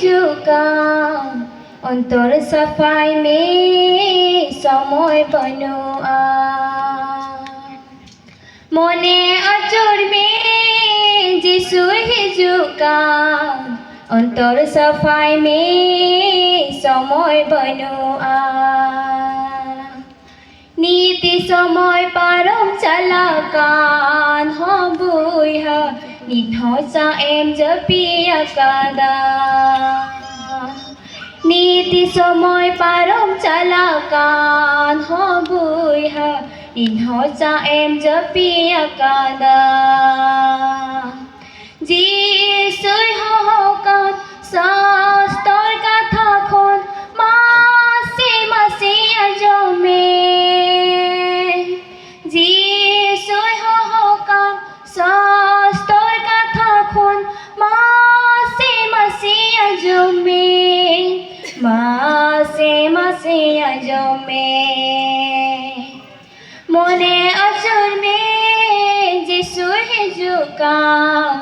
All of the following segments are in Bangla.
hijukan untuk safai me সময় বনুয়া মনে অচর মে যিশু হিজুকান অন্তর সাফাই মে সময় বনুয়া নীতি সময় পারম চালাকান হবুই হা নিধসা এম জপিয়া কাদা নীতি সময় পারম চালাকান হবুই হা নিধসা এম জপিয়া কাদা যিশুই হহকান শাস্ত্ৰৰ কথাখন মাসে মাসে আজমে যিশুই হহকান শাস্ত্ৰৰ কথাখন মাসে মাসে আজমে মাসে মাসে আজমে মনে অচর মে যিশুৰ হিজুকান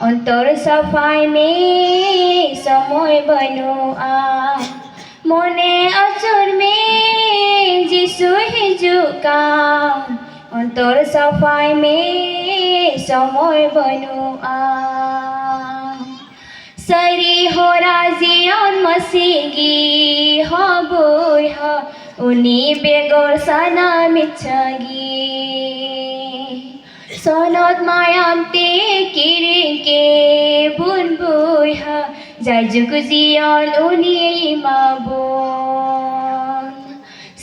অন্তর সাফাই মে সময় বনুয়া মনে অচর মে যিশুৰ হিজুকান অন্তর সাফাই মে সময় বনুয়া সরি হরা জিয়ন মসিগি হবুই হা উনি বেগর সানা মিছাগি সনত মায়ামতে কিরিকে বুনবুই হা যাইজুক জিয়ন উনি ইমাবুন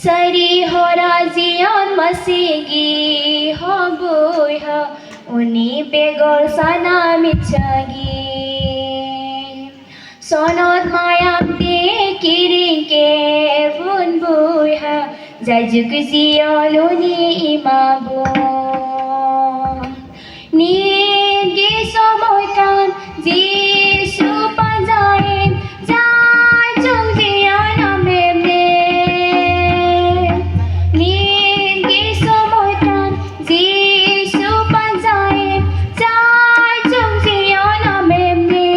সরি হরা জিয়ন মসিগি হবুই হা উনি বেগর সানা মিছাগি সনত মায়ামতে কিরিকে বুনবুই হা যাইজুক জিয়ন উনি ইমাবুন নিগে সময় কান যিশু পাজায়ে যায় জং জিয়ন মেমনে নিগে সময় কান যিশু পাজায়ে যায় জং জিয়ন মেমনে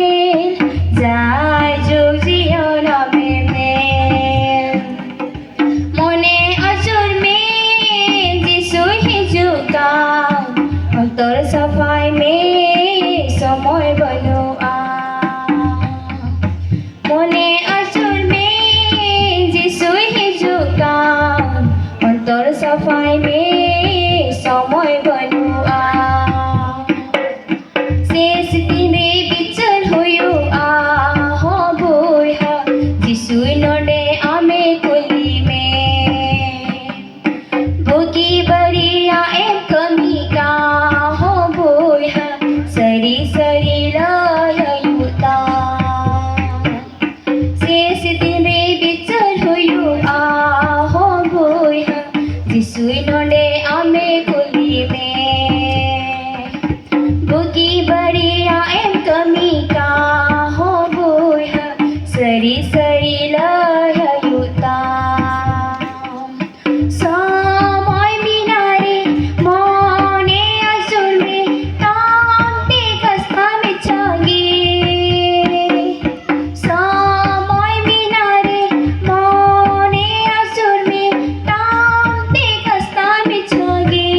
যায় জং জিয়ন মেমনে মনে অচর মে যিশু হিজুকান অন্তর সাফাই মে সময় বনুয়া মনে অচর মে যিশু হিজুকান অন্তর সাফাই মে সময় বনুয়া শেষ দিনে বিচার হইয়া হবুই হা যিশুই নডে আমে কুলি মে ভুকি বরিয়া এম কমি কা হবুই হা সরি সরি লয়ুতা শেষ দিনে বিচার হইয়া হবুই হা যিশুই নডে আমে কুলি মে ভুকি বরিয়া এম কমি কা হবুই হা সরি সরি লয়ুতা সময় মিনারে মনে অচর মে কামতে কস্তা মিছাগি সময় মিনারে মনে অচর মে কামতে কস্তা মিছাগি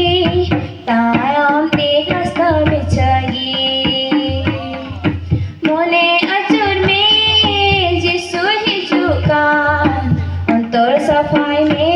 তামতে কস্তা মিছাগি মনে অচর মে যিশু হিজুকান অন্তর সাফাই মে